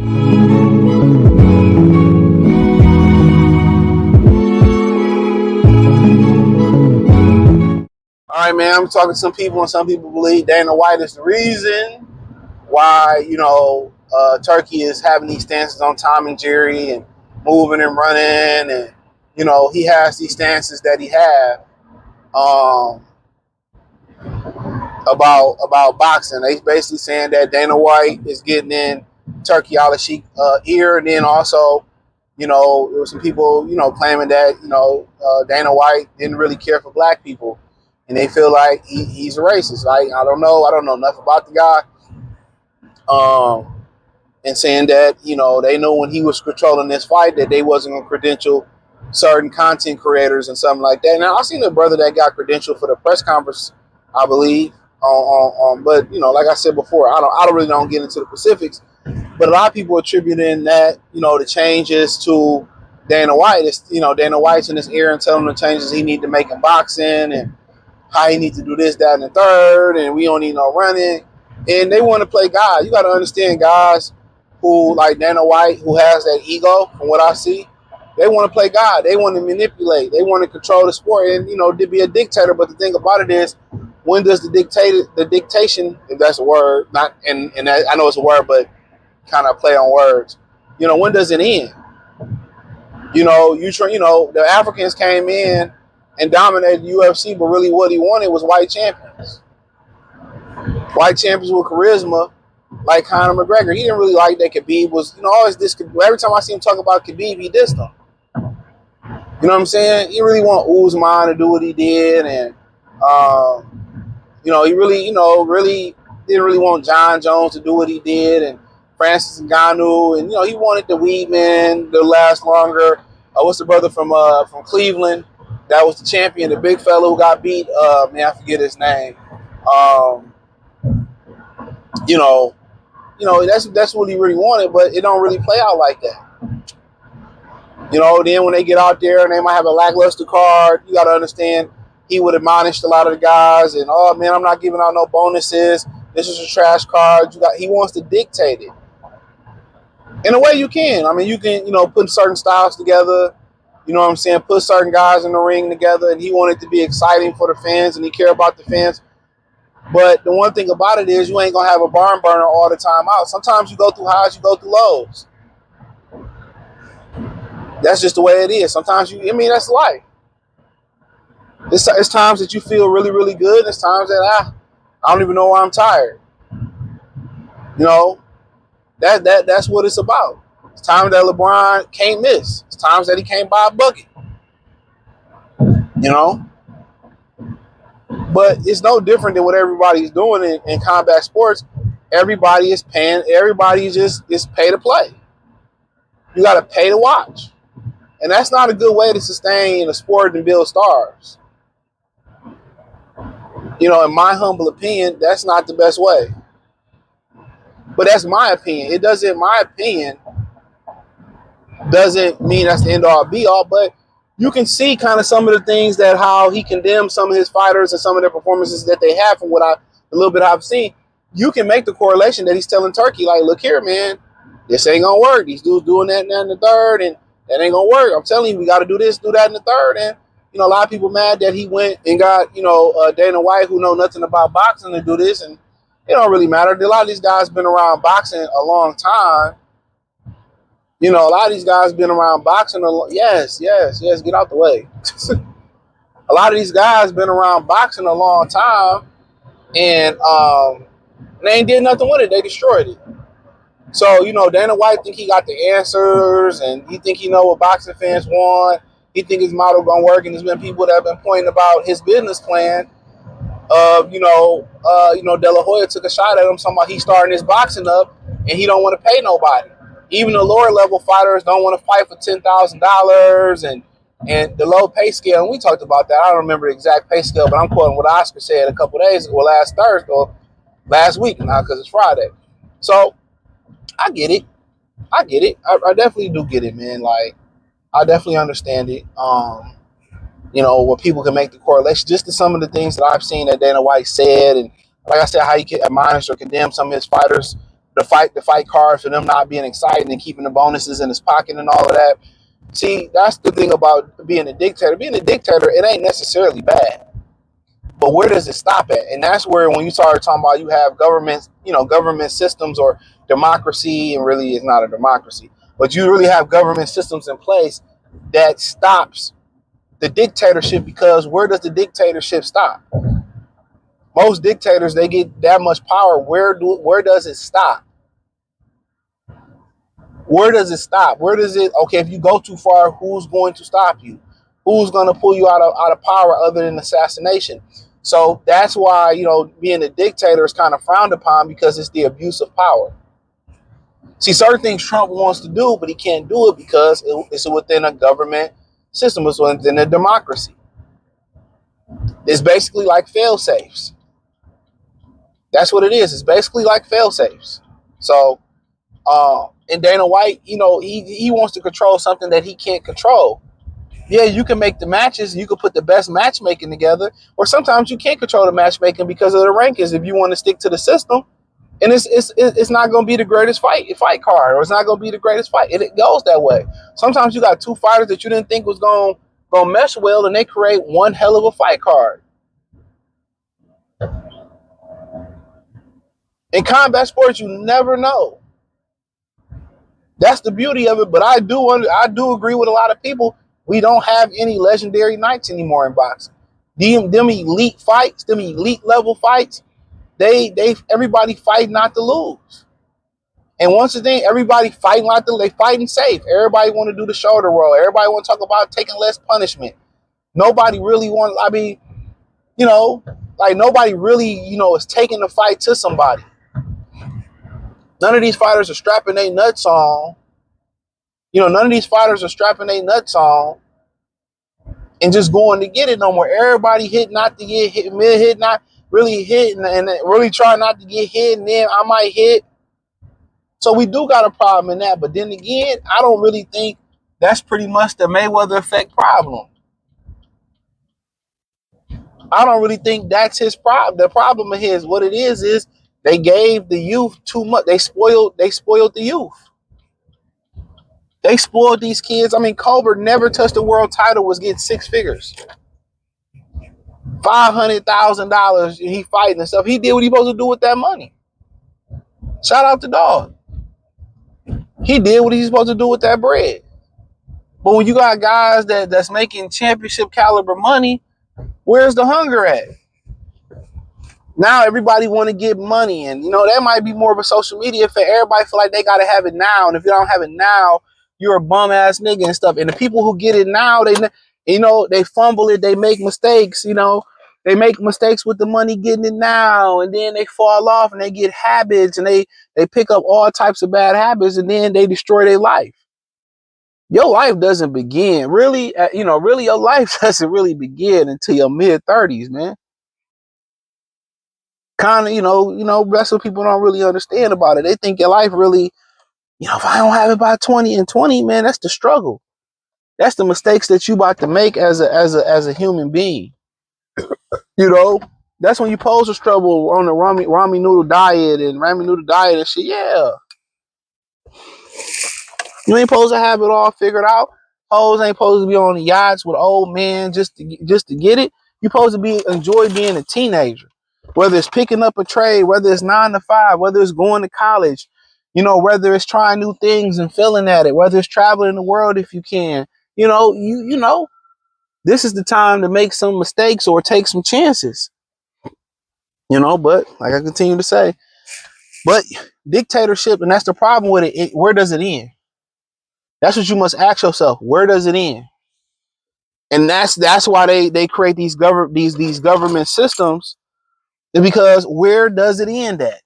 All right, man. I'm talking to some people, and some people believe Dana White is the reason why Turkey is having these stances on Tom and Jerry and moving and running, and he has these stances that he had um, about boxing. They basically saying that Dana White is getting in Turkey Al-Sheikh ear, and then also there were some people claiming that Dana White didn't really care for black people, and they feel like he's a racist. Like I don't know enough about the guy. And saying that they knew when he was controlling this fight that they wasn't going to credential certain content creators and something like that. Now I seen a brother that got credentialed for the press conference, I believe. But like I said before, I don't really don't get into the specifics. But a lot of people attributing that the changes to Dana White. It's Dana White's in his ear and telling him the changes he need to make in boxing and how he needs to do this, that, and the third, and we don't need no running. And they want to play God. You got to understand, guys who like Dana White, who has that ego, from what I see, they want to play God. They want to manipulate. They want to control the sport and, to be a dictator. But the thing about it is, when does the dictation, if that's a word, not, and I know it's a word, but kind of play on words, when does it end? The Africans came in and dominated the UFC, but really what he wanted was white champions. White champions with charisma, like Conor McGregor. He didn't really like that Khabib was, always this. Every time I see him talk about Khabib, he dissed him. You know what I'm saying? He really want Usman to do what he did, and he really, really didn't really want John Jones to do what he did, and Francis Ngannou, and he wanted the Weedman to last longer. What's the brother from Cleveland that was the champion, the big fella who got beat? Man, I forget his name. That's what he really wanted, but it don't really play out like that. Then when they get out there and they might have a lackluster card, you got to understand he would admonish a lot of the guys and, oh man, I'm not giving out no bonuses. This is a trash card. He wants to dictate it. In a way you can. I mean, you can, put certain styles together, put certain guys in the ring together, and he wanted to be exciting for the fans and he care about the fans. But the one thing about it is you ain't going to have a barn burner all the time out. Sometimes you go through highs, you go through lows. That's just the way it is. Sometimes that's life. It's times that you feel really, really good. It's times that I don't even know why I'm tired. That's what it's about. It's times that LeBron can't miss. It's times that he can't buy a bucket. But it's no different than what everybody's doing in combat sports. Everybody is paying. Everybody is pay to play. You got to pay to watch. And that's not a good way to sustain a sport and build stars. In my humble opinion, that's not the best way. But that's my opinion. My opinion doesn't mean that's the end all be all, but you can see kind of some of the things that how he condemns some of his fighters and some of their performances that they have from the little bit I've seen. You can make the correlation that he's telling Turkey, like, look here, man, this ain't going to work. These dudes doing that and that and the third, and that ain't going to work. I'm telling you, we got to do this, do that, and the third. And, a lot of people mad that he went and got, Dana White, who know nothing about boxing, to do this. And it don't really matter. A lot of these guys been around boxing a long time. A lot of these guys been around boxing. Yes, get out the way. A lot of these guys been around boxing a long time. And they ain't did nothing with it. They destroyed it. So, Dana White think he got the answers, and he think he know what boxing fans want. He think his model gonna work, and there's been people that have been pointing about his business plan of, De La Hoya took a shot at him, talking about he's starting his boxing up, and he don't want to pay nobody. Even the lower level fighters don't want to fight for $10,000 and the low pay scale. And we talked about that. I don't remember the exact pay scale, but I'm quoting what Oscar said a couple days ago, last Thursday, or last week now, because it's Friday. So I get it. I definitely do get it, man. Like, I definitely understand it. Where people can make the correlation just to some of the things that I've seen that Dana White said, and like I said, how he can admonish or condemn some of his fighters the fight cards for them not being exciting and keeping the bonuses in his pocket and all of that. See, that's the thing about being a dictator. Being a dictator, it ain't necessarily bad. But where does it stop at? And that's where when you start talking about you have government, government systems or democracy, and really it's not a democracy, but you really have government systems in place that stops the dictatorship, because where does the dictatorship stop? Most dictators, they get that much power. Where does it stop? Where does it stop? Where does it? Okay, if you go too far, who's going to stop you? Who's going to pull you out of power other than assassination? So that's why being a dictator is kind of frowned upon, because it's the abuse of power. See, certain things Trump wants to do, but he can't do it because it's within a government system. It's within a democracy. It's basically like fail safes. That's what it is. It's basically like fail safes. So, and Dana White, he wants to control something that he can't control. Yeah, you can make the matches, you can put the best matchmaking together, or sometimes you can't control the matchmaking because of the rankings. If you want to stick to the system, and it's not going to be the greatest fight card, or it's not going to be the greatest fight. It goes that way. Sometimes you got two fighters that you didn't think was going to mesh well, and they create one hell of a fight card. In combat sports, you never know. That's the beauty of it. But I do agree with a lot of people. We don't have any legendary nights anymore in boxing. Them elite fights, them elite level fights, everybody fight not to lose. And once again, everybody fighting like they fighting safe. Everybody want to do the shoulder roll. Everybody want to talk about taking less punishment. Nobody really wants. I mean, like nobody really, is taking the fight to somebody. None of these fighters are strapping their nuts on. None of these fighters are strapping their nuts on and just going to get it no more. Everybody hit not to get hit, mid hit not really hit, and really try not to get hit, and then I might hit. So we do got a problem in that. But then again, I don't really think that's pretty much the Mayweather effect problem. I don't really think that's his problem. The problem of his, what it is they gave the youth too much. They spoiled the youth. They spoiled these kids. I mean, Colbert never touched the world title, was getting six figures. $500,000 he fighting and stuff. He did what he supposed to do with that money. Shout out to Dog. He did what he's supposed to do with that bread. But when you got guys that's making championship caliber money, where's the hunger at? Now everybody want to get money, and that might be more of a social media for everybody. Feel like they gotta have it now, and if you don't have it now, you're a bum ass nigga and stuff. And the people who get it now, they fumble it, they make mistakes. They make mistakes with the money getting it now, and then they fall off and they get habits, and they pick up all types of bad habits, and then they destroy their life. Your life doesn't begin really, really your life doesn't really begin until your mid-30s, man. Kind of, that's what people don't really understand about it. They think your life really, if I don't have it by 20 and 20, man, that's the struggle. That's the mistakes that you about to make as a human being. That's when you pose a struggle on the ramen noodle diet and shit. Yeah. You ain't supposed to have it all figured out. Hoes ain't supposed to be on the yachts with old men just to get it. You supposed to enjoy being a teenager. Whether it's picking up a trade, whether it's 9 to 5, whether it's going to college, whether it's trying new things and feeling at it, whether it's traveling the world if you can. This is the time to make some mistakes or take some chances. But like I continue to say, but dictatorship, and that's the problem with it, where does it end? That's what you must ask yourself. Where does it end? And that's why they create these government systems, because where does it end at?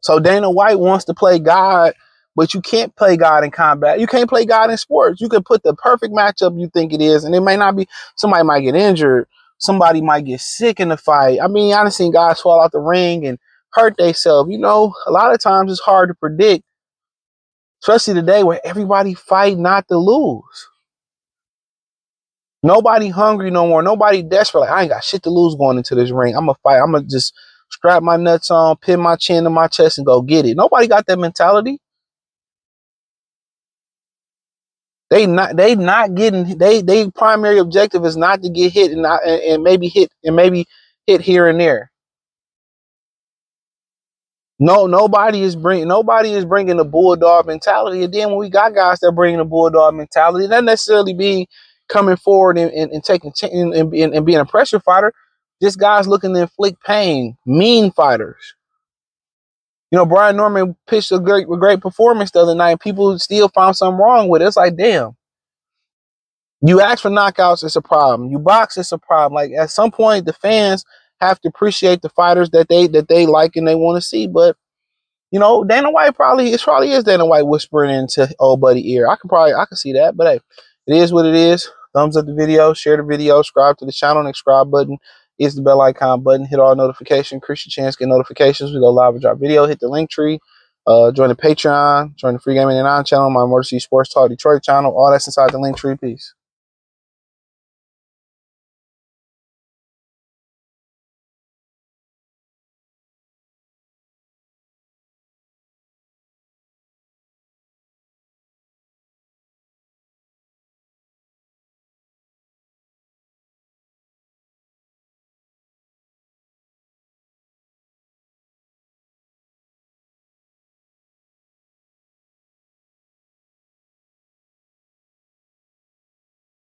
So Dana White wants to play God, but you can't play God in combat. You can't play God in sports. You can put the perfect matchup you think it is, and it may not be. Somebody might get injured. Somebody might get sick in the fight. I mean, I've seen guys fall out the ring and hurt themselves. A lot of times it's hard to predict, especially today where everybody fight not to lose. Nobody hungry no more. Nobody desperate. Like, I ain't got shit to lose going into this ring. I'm gonna fight. I'm gonna just strap my nuts on, pin my chin to my chest, and go get it. Nobody got that mentality. They not getting they primary objective is not to get hit and maybe hit here and there. Nobody is bringing the bulldog mentality. And then when we got guys that bringing the bulldog mentality, not necessarily being coming forward and taking and being a pressure fighter. Just guys looking to inflict pain, mean fighters. You know, Brian Norman pitched a great performance the other night, and people still found something wrong with it. It's like, damn. You ask for knockouts, it's a problem. You box, it's a problem. Like, at some point, the fans have to appreciate the fighters that they like and they want to see. But you know, Dana White probably is Dana White whispering into old buddy ear. I can see that. But hey, it is what it is. Thumbs up the video, share the video, subscribe to the channel. Next subscribe button is the bell icon button. Hit all notifications. Increase your chance, get notifications. We go live and drop video. Hit the link tree. Join the Patreon. Join the Free Gaming and On channel. My Emergency Sports Talk Detroit channel. All that's inside the link tree. Peace.